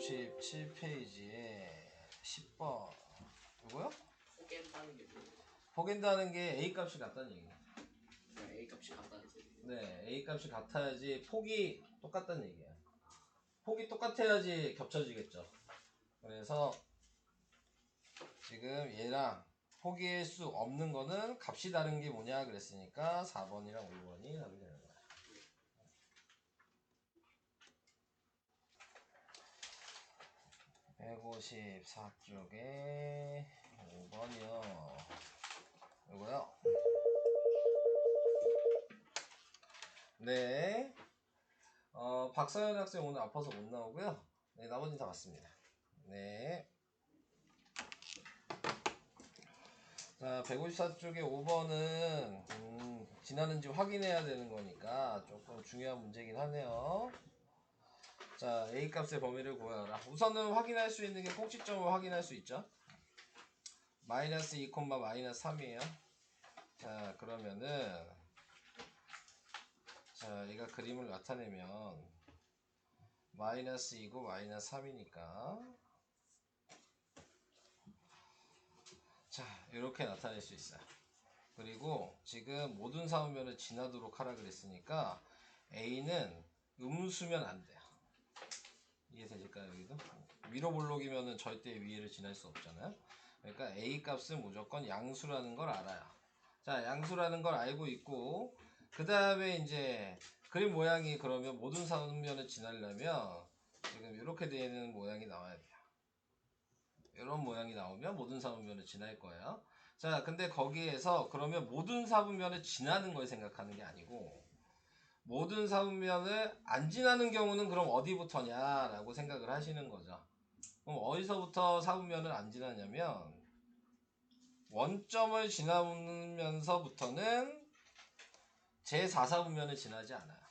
157페이지에 10번 이거요? 포갠다는 게 뭐예요? 포갠다는 게 A값이 같다는 얘기예요. 네, A값이 같다는 얘기예요. 네, A값이 같아야지 폭이 똑같다는 얘기예요. 폭이 똑같아야지 겹쳐지겠죠. 그래서 지금 얘랑 포기할 수 없는 거는 값이 다른 게 뭐냐 그랬으니까 4번이랑 5번이 답이 되는 거야. 154쪽에 5번이요. 이거요. 네. 박서연 학생 오늘 아파서 못 나오고요. 네, 나머지는 다 맞습니다. 네. 자, 154쪽에 5번은 지나는지 확인해야 되는 거니까 조금 중요한 문제긴 하네요. 자, A값의 범위를 구하라. 우선은 확인할 수 있는 게 꼭지점을 확인할 수 있죠. 마이너스 2, 마이너스 3이에요. 자, 그러면은 자, 얘가 그림을 나타내면 마이너스 2고 마이너스 3이니까 자, 이렇게 나타낼 수 있어요. 그리고 지금 모든 사분면을 지나도록 하라 그랬으니까 A는 음수면 안 돼요. 이해되실까요? 여기도? 위로 볼록이면은 절대 위에를 지날 수 없잖아요. 그러니까 A 값은 무조건 양수라는 걸 알아요. 자, 양수라는 걸 알고 있고, 그 다음에 이제 그림 모양이 그러면 모든 사분면을 지나려면 지금 이렇게 되는 모양이 나와야 돼요. 이런 모양이 나오면 모든 사분면을 지날 거예요. 자, 근데 거기에서 그러면 모든 사분면을 지나는 걸 생각하는 게 아니고, 모든 사분면을 안 지나는 경우는 그럼 어디부터냐 라고 생각을 하시는 거죠. 그럼 어디서부터 사분면을 안 지나냐면 원점을 지나면서부터는 제4사분면을 지나지 않아요.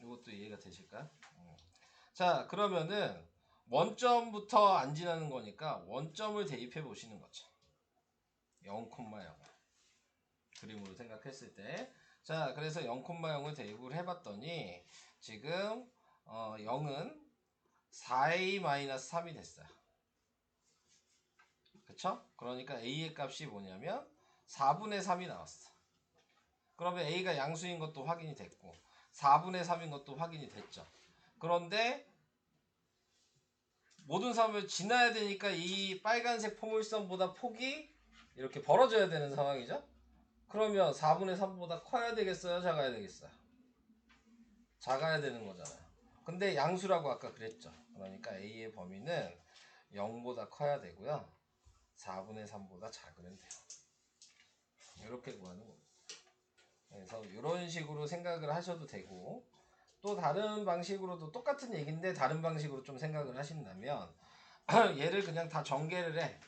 이것도 이해가 되실까요? 자, 그러면은 원점부터 안 지나는 거니까 원점을 대입해 보시는 거죠. 0,0 그림으로 생각했을 때. 자, 그래서 0,0을 대입을 해봤더니 지금 0은 4a-3이 됐어요. 그쵸? 그러니까 a의 값이 뭐냐면 4분의 3이 나왔어. 그러면 a가 양수인 것도 확인이 됐고 4분의 3인 것도 확인이 됐죠. 그런데 모든 사분면을 지나야 되니까 이 빨간색 포물선보다 폭이 이렇게 벌어져야 되는 상황이죠. 그러면 4분의 3보다 커야 되겠어요? 작아야 되겠어요? 작아야 되는 거잖아요. 근데 양수라고 아까 그랬죠. 그러니까 A의 범위는 0보다 커야 되고요. 4분의 3보다 작으면 돼요. 이렇게 구하는 겁니다. 그래서 이런 식으로 생각을 하셔도 되고, 또 다른 방식으로도 똑같은 얘기인데 다른 방식으로 좀 생각을 하신다면 얘를 그냥 다 전개를 해.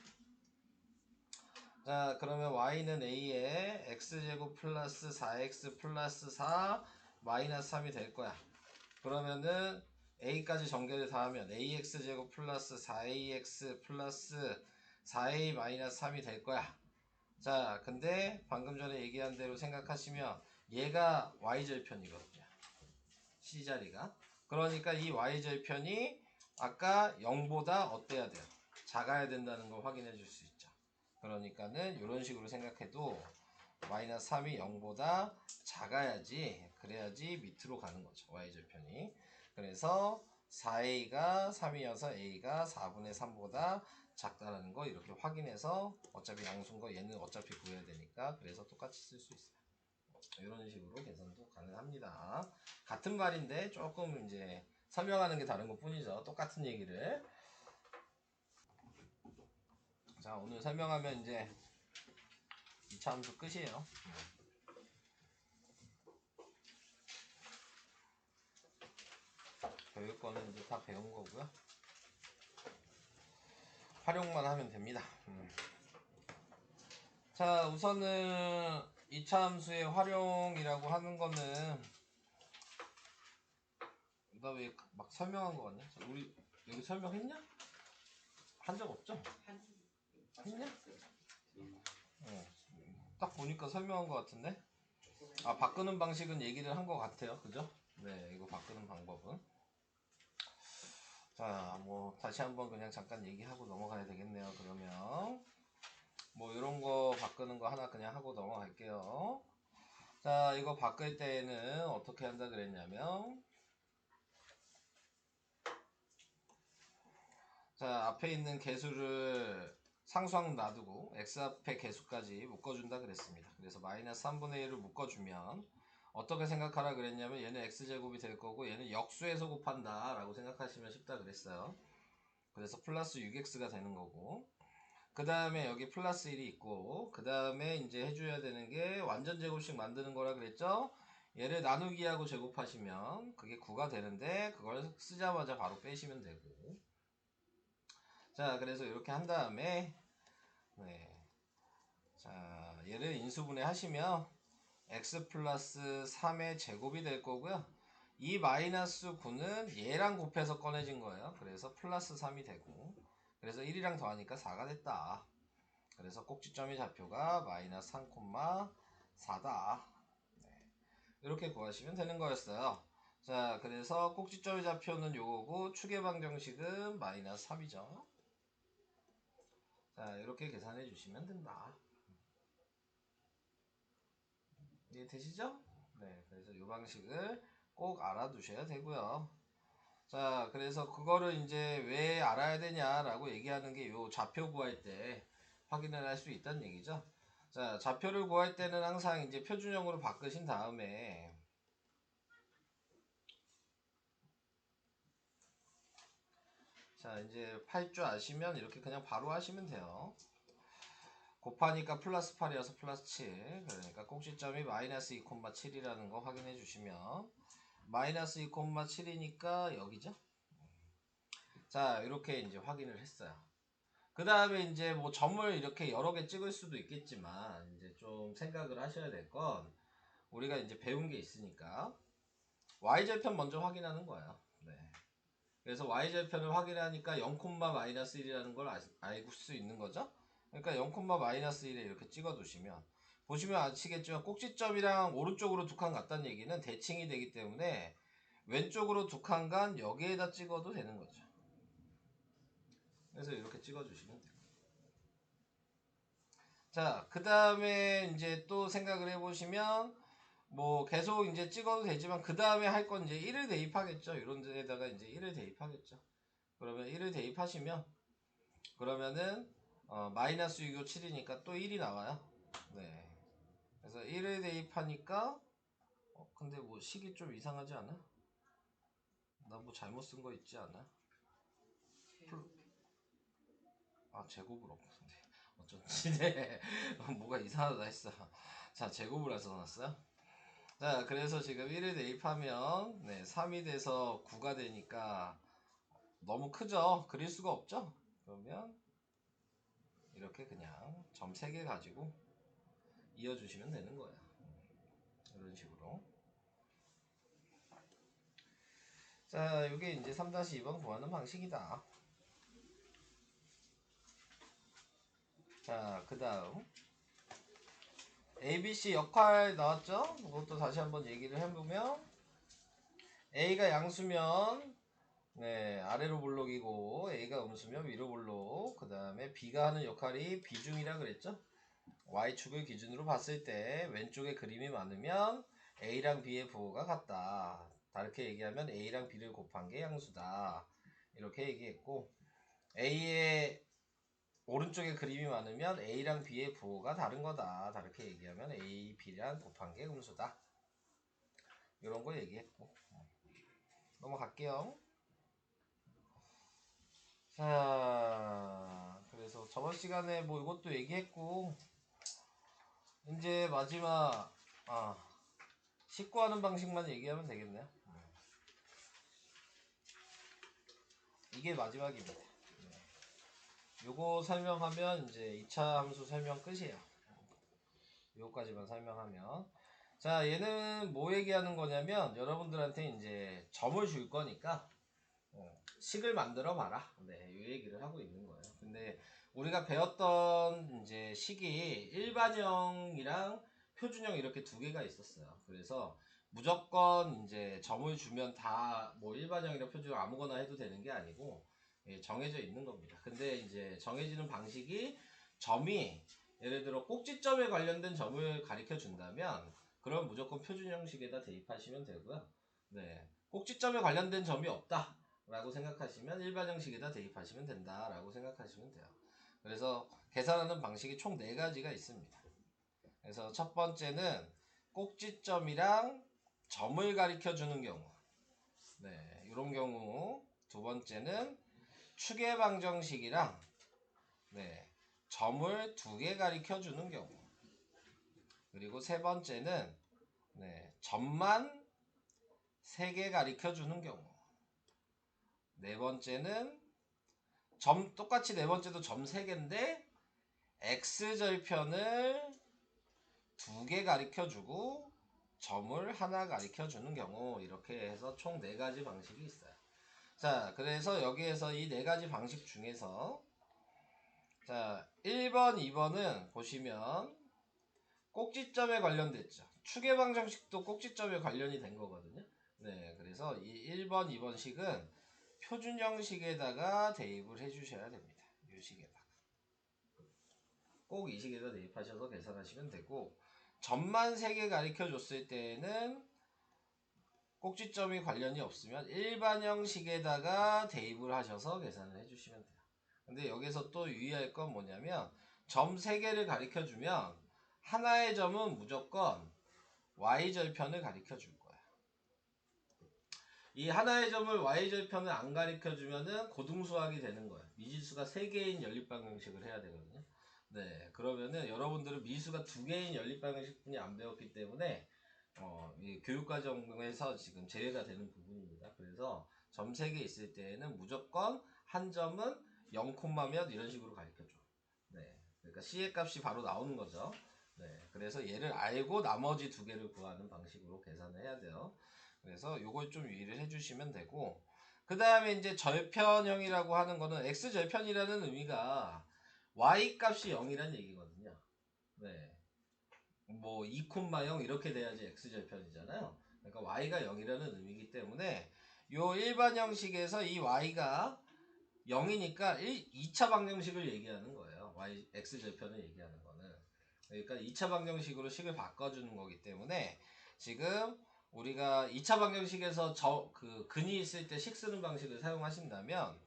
자, 그러면 y는 a에 x제곱 플러스 4x 플러스 4 마이너스 3이 될 거야. 그러면은 a까지 전개를 다 하면 ax제곱 플러스 4ax 플러스 4a 마이너스 3이 될 거야. 자, 근데 방금 전에 얘기한 대로 생각하시면 얘가 y절편이거든요. c자리가. 그러니까 이 y절편이 아까 0보다 어때야 돼요? 작아야 된다는 걸 확인해 줄 수 있죠. 그러니까는 이런 식으로 생각해도 마이너스 3이 0보다 작아야지, 그래야지 밑으로 가는 거죠. y절편이. 그래서 4a가 3이어서 a가 4분의 3보다 작다라는 거 이렇게 확인해서 어차피 양수인 거 얘는 어차피 구해야 되니까 그래서 똑같이 쓸 수 있어요. 이런 식으로 계산도 가능합니다. 같은 말인데 조금 이제 설명하는 게 다른 것 뿐이죠. 똑같은 얘기를. 자, 오늘 설명하면 이제 2차 함수 끝이에요. 교육권은 이제 다 배운 거고요. 활용만 하면 됩니다. 자, 우선은 2차 함수의 활용이라고 하는 거는 나 왜 막 설명한 거 같냐? 우리 여기 설명했냐? 한 적 없죠? 했냐? 딱 보니까 설명한 거 같은데? 아, 바꾸는 방식은 얘기를 한 거 같아요. 그죠? 네, 이거 바꾸는 방법은. 자, 뭐 다시 한번 그냥 잠깐 얘기하고 넘어가야 되겠네요. 그러면 뭐 이런 거 바꾸는 거 하나 그냥 하고 넘어갈게요. 자, 이거 바꿀 때에는 어떻게 한다 그랬냐면, 자, 앞에 있는 개수를 상수항 놔두고 x 앞에 개수까지 묶어준다 그랬습니다. 그래서 마이너스 3분의 1을 묶어주면 어떻게 생각하라 그랬냐면, 얘는 x제곱이 될 거고 얘는 역수에서 곱한다 라고 생각하시면 쉽다 그랬어요. 그래서 플러스 6x가 되는 거고, 그 다음에 여기 플러스 1이 있고, 그 다음에 이제 해줘야 되는 게 완전 제곱식 만드는 거라 그랬죠. 얘를 나누기하고 제곱하시면 그게 9가 되는데, 그걸 쓰자마자 바로 빼시면 되고. 자, 그래서 이렇게 한 다음에, 네, 자, 얘를 인수분해 하시면 x 플러스 3의 제곱이 될 거고요. 이 마이너스 9는 얘랑 곱해서 꺼내진 거예요. 그래서 플러스 3이 되고, 그래서 1이랑 더하니까 4가 됐다. 그래서 꼭지점의 좌표가 마이너스 3,4다. 이렇게 구하시면 되는 거였어요. 자, 그래서 꼭지점의 좌표는 요거고 축의 방정식은 마이너스 3이죠. 자, 이렇게 계산해 주시면 된다. 이해되시죠? 네, 그래서 이 방식을 꼭 알아두셔야 되고요. 자, 그래서 그거를 이제 왜 알아야 되냐라고 얘기하는 게 요 좌표 구할 때 확인을 할 수 있다는 얘기죠. 자, 좌표를 구할 때는 항상 이제 표준형으로 바꾸신 다음에, 자, 이제 8줄 아시면 이렇게 그냥 바로 하시면 돼요. 곱하니까 플러스 8이어서 플러스 7. 그러니까 꼭지점이 마이너스 2,7이라는 거 확인해 주시면, 마이너스 2,7이니까 여기죠. 자, 이렇게 이제 확인을 했어요. 그 다음에 이제 뭐 점을 이렇게 여러 개 찍을 수도 있겠지만, 이제 좀 생각을 하셔야 될 건, 우리가 이제 배운 게 있으니까 y절편 먼저 확인하는 거예요. 네. 그래서 y절편을 확인하니까 0,-1이라는 걸 알 수 있는 거죠. 그러니까 0,-1에 이렇게 찍어 두시면, 보시면 아시겠지만 꼭지점이랑 오른쪽으로 두 칸 같다는 얘기는 대칭이 되기 때문에 왼쪽으로 두 칸 간 여기에다 찍어도 되는 거죠. 그래서 이렇게 찍어 주시면 돼요. 자, 그 다음에 이제 또 생각을 해보시면, 뭐 계속 이제 찍어도 되지만 그 다음에 할 건 이제 1을 대입하겠죠. 이런 데다가 이제 1을 대입하겠죠. 그러면 1을 대입하시면, 그러면은 마이너스 6, 5, 7이니까 또 1이 나와요. 네. 그래서 1을 대입하니까, 근데 뭐 식이 좀 이상하지 않아? 나 뭐 잘못 쓴 거 있지 않아? 제곱을 없는데 어쩐지. 네. 뭐가 이상하다 했어. 자, 제곱을 해서 놨어요. 자, 그래서 지금 1을 대입하면, 네, 3이 돼서 9가 되니까 너무 크죠? 그릴 수가 없죠? 그러면 이렇게 그냥 점 3개 가지고 이어주시면 되는 거예요. 이런 식으로. 자, 이게 이제 3-2번 구하는 방식이다. 자, 그 다음 ABC 역할 나왔죠? 이것도 다시 한번 얘기를 해보면, A가 양수면, 네, 아래로 볼록이고 A가 음수면 위로 볼록, 그 다음에 B가 하는 역할이 비중이라 그랬죠? Y축을 기준으로 봤을 때 왼쪽에 그림이 많으면 A랑 B의 부호가 같다. 다르게 얘기하면 A랑 B를 곱한 게 양수다. 이렇게 얘기했고, A의 오른쪽에 그림이 많으면 A랑 B의 부호가 다른 거다. 다르게 얘기하면 A, B랑 곱한 게 음수다. 이런 거 얘기했고, 넘어갈게요. 자, 그래서 저번 시간에 뭐 이것도 얘기했고, 이제 마지막, 식구하는 방식만 얘기하면 되겠네요. 이게 마지막입니다. 요거 설명하면 이제 2차 함수 설명 끝이에요. 요거까지만 설명하면. 자, 얘는 뭐 얘기하는 거냐면, 여러분들한테 이제 점을 줄 거니까 식을 만들어 봐라. 네, 이 얘기를 하고 있는 거예요. 근데 우리가 배웠던 이제 식이 일반형이랑 표준형 이렇게 두 개가 있었어요. 그래서 무조건 이제 점을 주면 다 뭐 일반형이나 표준형 아무거나 해도 되는 게 아니고 예, 정해져 있는 겁니다. 근데 이제 정해지는 방식이 점이 예를 들어 꼭지점에 관련된 점을 가리켜 준다면 그럼 무조건 표준 형식에다 대입하시면 되고요. 네, 꼭지점에 관련된 점이 없다 라고 생각하시면 일반 형식에다 대입하시면 된다 라고 생각하시면 돼요. 그래서 계산하는 방식이 총 4가지가 있습니다. 그래서 첫 번째는 꼭지점이랑 점을 가리켜 주는 경우, 네, 이런 경우. 두 번째는 추계 방정식이랑 네, 점을 2개 가리켜 주는 경우. 그리고 세 번째는 네, 점만 3개 가리켜 주는 경우. 네 번째는 똑같이 네 번째도 점 3개인데 x절편을 2개 가리켜 주고 점을 하나 가리켜 주는 경우. 이렇게 해서 총 4가지 방식이 있어요. 자, 그래서 여기에서 이 4가지 방식 중에서 자, 1번, 2번은 보시면 꼭지점에 관련됐죠. 추계 방정식도 꼭지점에 관련이 된 거거든요. 네, 그래서 이 1번, 2번 식은 표준 형식에다가 대입을 해주셔야 됩니다. 이 식에다가 꼭 이 식에다 대입하셔서 계산하시면 되고, 점만 3개 가리켜 줬을 때에는 꼭지점이 관련이 없으면 일반형식에다가 대입을 하셔서 계산을 해주시면 돼요. 근데 여기서 또 유의할 건 뭐냐면 점 3개를 가리켜 주면 하나의 점은 무조건 y절편을 가리켜 줄 거야. 이 하나의 점을 y절편을 안 가리켜 주면은 고등수학이 되는 거야. 미지수가 3개인 연립방정식을 해야 되거든요. 네, 그러면은 여러분들은 미수가 2개인 연립방정식뿐이 안 배웠기 때문에 이 교육과정에서 지금 제외가 되는 부분입니다. 그래서 점 3개 있을 때에는 무조건 한 점은 0, 몇 이런 식으로 가르쳐줘. 네, 그러니까 C의 값이 바로 나오는 거죠. 네, 그래서 얘를 알고 나머지 2개를 구하는 방식으로 계산을 해야 돼요. 그래서 요걸 좀 유의를 해주시면 되고, 그 다음에 이제 절편형이라고 하는 거는 x절편이라는 의미가 y 값이 0이란 얘기거든요. 네. 뭐 2,0 이렇게 돼야지 x절편이잖아요. 그러니까 y가 0이라는 의미이기 때문에 요 일반 형식에서 이 y가 0이니까 2차 방정식을 얘기하는 거예요. x절편을 얘기하는 거는. 그러니까 2차 방정식으로 식을 바꿔주는 거기 때문에 지금 우리가 2차 방정식에서 근이 있을 때 식 쓰는 방식을 사용하신다면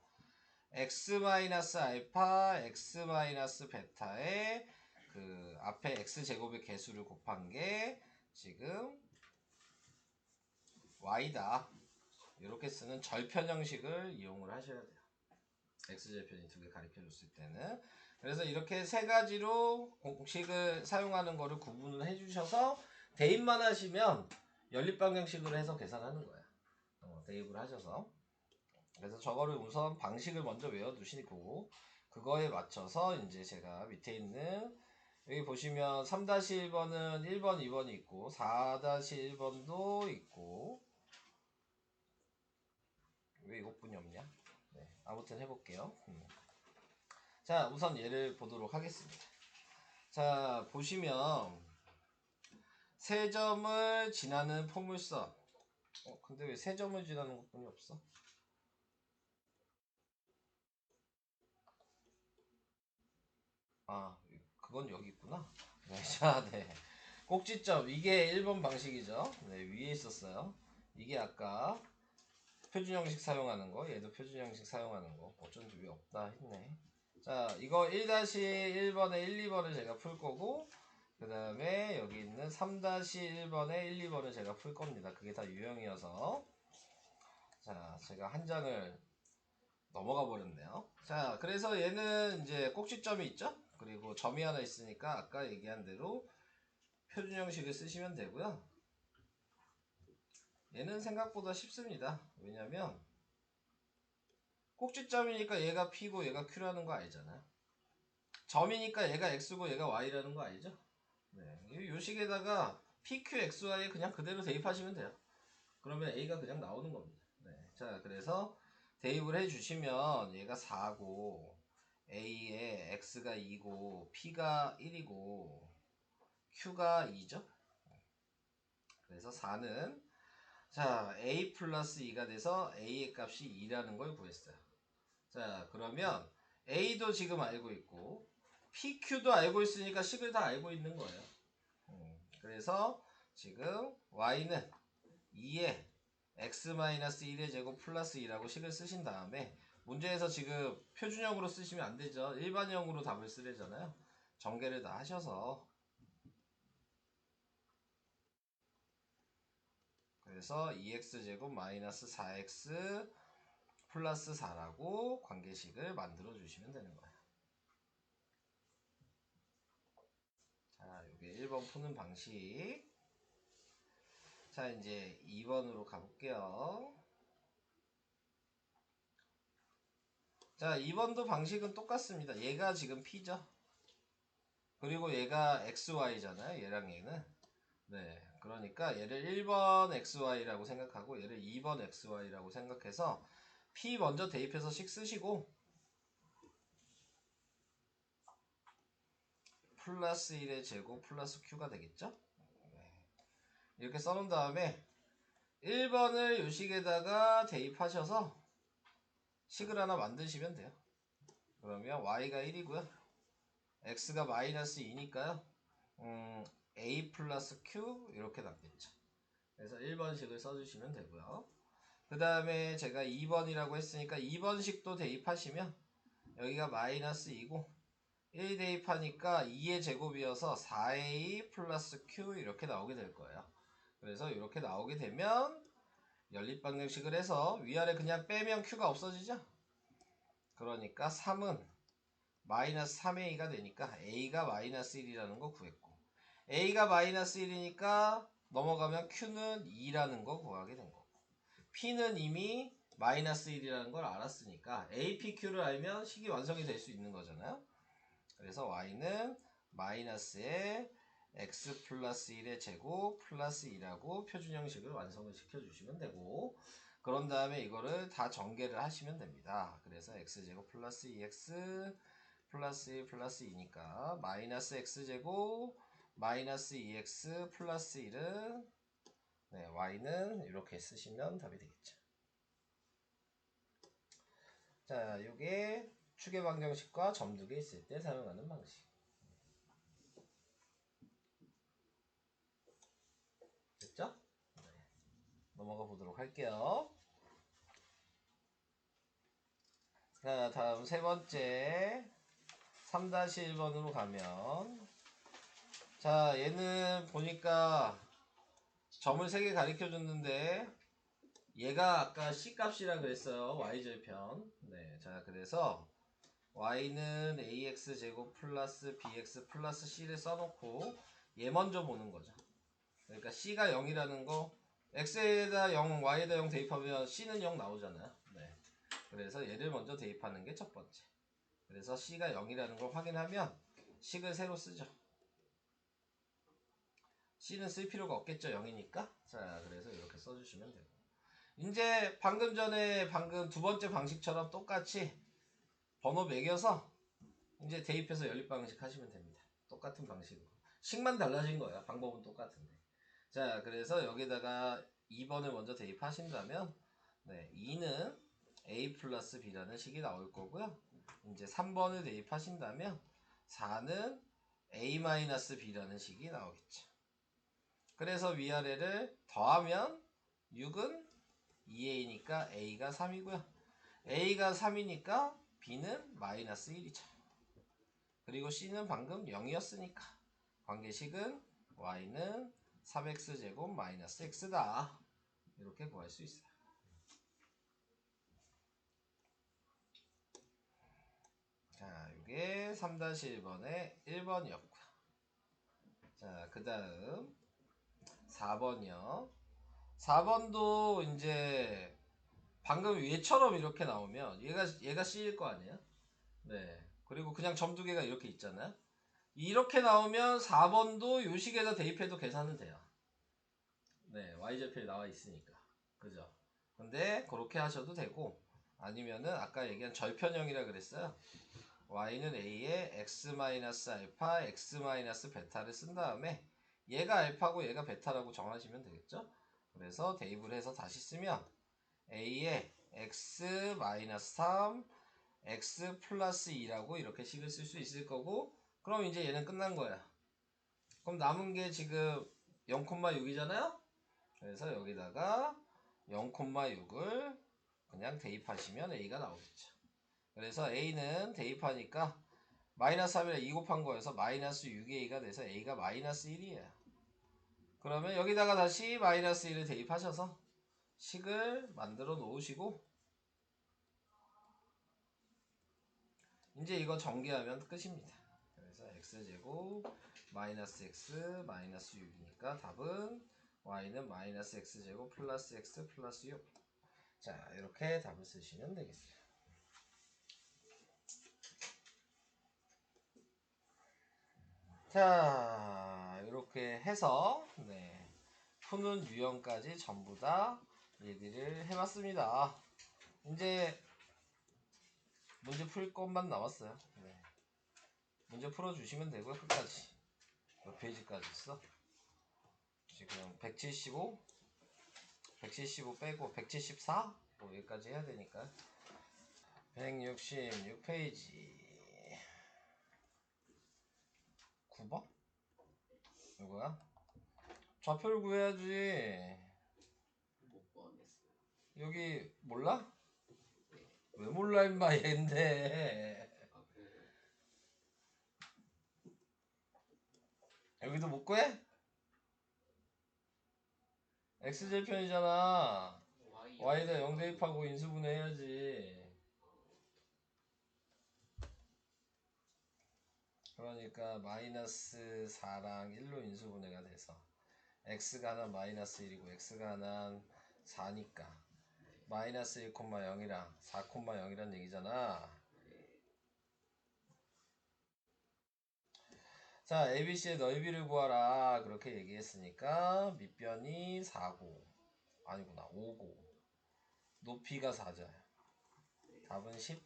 x-알파, x-베타에 그 앞에 x제곱의 개수를 곱한 게 지금 y다. 이렇게 쓰는 절편 형식을 이용을 하셔야 돼요. x절편이 2개 가르쳐 줬을 때는. 그래서 이렇게 3가지로 공식을 사용하는 거를 구분을 해 주셔서 대입만 하시면 연립방정식으로 해서 계산하는 거예요. 대입을 하셔서. 그래서 저거를 우선 방식을 먼저 외워두시고 그거에 맞춰서 이제 제가 밑에 있는 여기 보시면 3-1번은 1번, 2번이 있고 4-1번도 있고 왜 이것뿐이 없냐? 네, 아무튼 해볼게요. 자, 우선 얘를 보도록 하겠습니다. 자, 보시면 세 점을 지나는 포물선. 근데 왜 세 점을 지나는 것뿐이 없어? 아, 그건 여기 있구나. 네, 자, 네. 꼭지점. 이게 1번 방식이죠. 네, 위에 있었어요. 이게 아까 표준 형식 사용하는 거. 얘도 표준 형식 사용하는 거. 어쩐지 왜 없다 했네. 자, 이거 1-1번에 1, 2번을 제가 풀 거고, 그 다음에 여기 있는 3-1번에 1, 2번을 제가 풀 겁니다. 그게 다 유형이어서. 자, 제가 한 장을 넘어가 버렸네요. 자, 그래서 얘는 이제 꼭지점이 있죠? 그리고 점이 하나 있으니까 아까 얘기한 대로 표준 형식을 쓰시면 되고요. 얘는 생각보다 쉽습니다. 왜냐면 꼭지점이니까 얘가 P고 얘가 Q라는 거 알잖아요. 점이니까 얘가 X고 얘가 Y라는 거 알죠? 네, 이 식에다가 PQ, XY에 그냥 그대로 대입하시면 돼요. 그러면 A가 그냥 나오는 겁니다. 네, 자, 그래서 대입을 해주시면 얘가 4고 A에 X가 2고 P가 1이고 Q가 2죠. 그래서 4는 자 a 플러스 2가 돼서 a의 값이 2라는 걸 구했어요. 자 그러면 a도 지금 알고 있고 pq도 알고 있으니까 식을 다 알고 있는 거예요. 그래서 지금 y는 2에 x-1의 제곱 플러스 2라고 식을 쓰신 다음에 문제에서 지금 표준형으로 쓰시면 안 되죠. 일반형으로 답을 쓰래잖아요. 전개를 다 하셔서 그래서 2x제곱 마이너스 4x 플러스 4라고 관계식을 만들어 주시면 되는 거예요. 자, 이게 1번 푸는 방식. 자, 이제 2번으로 가볼게요. 자, 2번도 방식은 똑같습니다. 얘가 지금 p죠. 그리고 얘가 xy잖아요. 얘랑 얘는. 네. 그러니까 얘를 1번 xy라고 생각하고 얘를 2번 xy라고 생각해서 p 먼저 대입해서 식 쓰시고 플러스 1의 제곱 플러스 q가 되겠죠? 네. 이렇게 써놓은 다음에 1번을 요 식에다가 대입하셔서 식을 하나 만드시면 돼요. 그러면 y가 1이고요. x가 마이너스 2니까요. a 플러스 q 이렇게 남겠죠. 그래서 1번식을 써주시면 되고요. 그 다음에 제가 2번이라고 했으니까 2번식도 대입하시면 여기가 마이너스 2고 1 대입하니까 2의 제곱이어서 4a 플러스 q 이렇게 나오게 될 거예요. 그래서 이렇게 나오게 되면 연립방정식을 해서 위아래 그냥 빼면 q가 없어지죠. 그러니까 3은 마이너스 3a가 되니까 a가 마이너스 1이라는 거 구했고 a가 마이너스 1이니까 넘어가면 q는 2라는 거 구하게 된 거고 p는 이미 마이너스 1이라는 걸 알았으니까 apq를 알면 식이 완성이 될 수 있는 거잖아요. 그래서 y는 마이너스에 x 플러스 1의 제곱 플러스 2라고 표준 형식을 완성을 시켜주시면 되고 그런 다음에 이거를 다 전개를 하시면 됩니다. 그래서 x제곱 플러스 2x 플러스 1 플러스 2니까 마이너스 x제곱 마이너스 2x 플러스 1은 네, y는 이렇게 쓰시면 답이 되겠죠. 자, 요게 추계 방정식과 점두개 있을 때 사용하는 방식. 됐죠? 네. 넘어가 보도록 할게요. 자, 다음 세 번째 3-1번으로 가면 자, 얘는 보니까 점을 3개 가르쳐 줬는데 얘가 아까 C값이라 그랬어요. Y절편. 네, 자, 그래서 Y는 AX제곱 플러스 BX 플러스 C를 써놓고 얘 먼저 보는 거죠. 그러니까 C가 0이라는 거 X에다 0, Y에다 0 대입하면 C는 0 나오잖아요. 네. 그래서 얘를 먼저 대입하는 게 첫 번째. 그래서 C가 0이라는 걸 확인하면 식을 새로 쓰죠. C는 쓸 필요가 없겠죠. 0이니까. 자, 그래서 이렇게 써주시면 되고. 이제 방금 전에 두 번째 방식처럼 똑같이 번호 매겨서 이제 대입해서 연립 방식 하시면 됩니다. 똑같은 방식으로. 식만 달라진 거예요. 방법은 똑같은데. 자, 그래서 여기다가 2번을 먼저 대입하신다면 네, 2는 a 플러스 b라는 식이 나올 거고요. 이제 3번을 대입하신다면 4는 a 마이너스 b라는 식이 나오겠죠. 그래서 위아래를 더하면 6은 2a니까 a가 3이고요. a가 3이니까 b는 마이너스 1이죠. 그리고 c는 방금 0이었으니까 관계식은 y는 3x제곱 마이너스 x다. 이렇게 구할 수 있어요. 자, 이게 3-1번의 1번이었고요. 자, 그 다음 4번이요. 4번도 이제 방금 얘처럼 이렇게 나오면 얘가 C일 거 아니에요? 네. 그리고 그냥 점 두 개가 이렇게 있잖아요. 이렇게 나오면 4번도 요 식에다 대입해도 계산은 돼요. 네, y절편이 나와 있으니까. 그죠? 근데 그렇게 하셔도 되고 아니면은 아까 얘기한 절편형이라 그랬어요. y는 a에 x-알파, x-베타를 쓴 다음에 얘가 알파고 얘가 베타라고 정하시면 되겠죠? 그래서 대입을 해서 다시 쓰면 a에 x-3 x 플러스 2라고 이렇게 식을 쓸 수 있을 거고, 그럼 이제 얘는 끝난 거야. 그럼 남은 게 지금 0,6이잖아요? 그래서 여기다가 0,6을 그냥 대입하시면 a가 나오겠죠. 그래서 a는 대입하니까 마이너스 3이라 2 곱한 거여서 마이너스 6a가 돼서 a가 마이너스 1이에요. 그러면 여기다가 다시 마이너스 1을 대입하셔서 식을 만들어 놓으시고, 이제 이거 전개하면 끝입니다. 그래서 x제곱 마이너스 x 마이너스 6이니까 답은 y는 마이너스 x제곱 플러스 x 플러스 6. 자, 이렇게 답을 쓰시면 되겠어요. 자, 이렇게 해서 푸는 유형까지 전부 다 얘기를 해봤습니다. 이제 문제 풀 것만 남았어요. 문제 풀어주시면 되고요. 끝까지. 몇 페이지까지 있어? 지금 175 빼고 174? 뭐 여기까지 해야 되니까 166페이지 9번? 이거야? 좌표를 구해야지. 못 구하겠어요. 여기 몰라? 왜 몰라 임마 얘인데. 아, 그래요? 여기도 못 구해? x제편이잖아. y에다 0 대입하고 인수분해 해야지. 그러니까 마이너스 4랑 1로 인수분해가 돼서 x가 하나 마이너스 1이고 x가 하나 4니까 마이너스 1,0이랑 4,0이란 얘기잖아. 자, ABC의 넓이를 구하라 그렇게 얘기했으니까 밑변이 4고 아니구나 5고 높이가 4죠. 답은 10.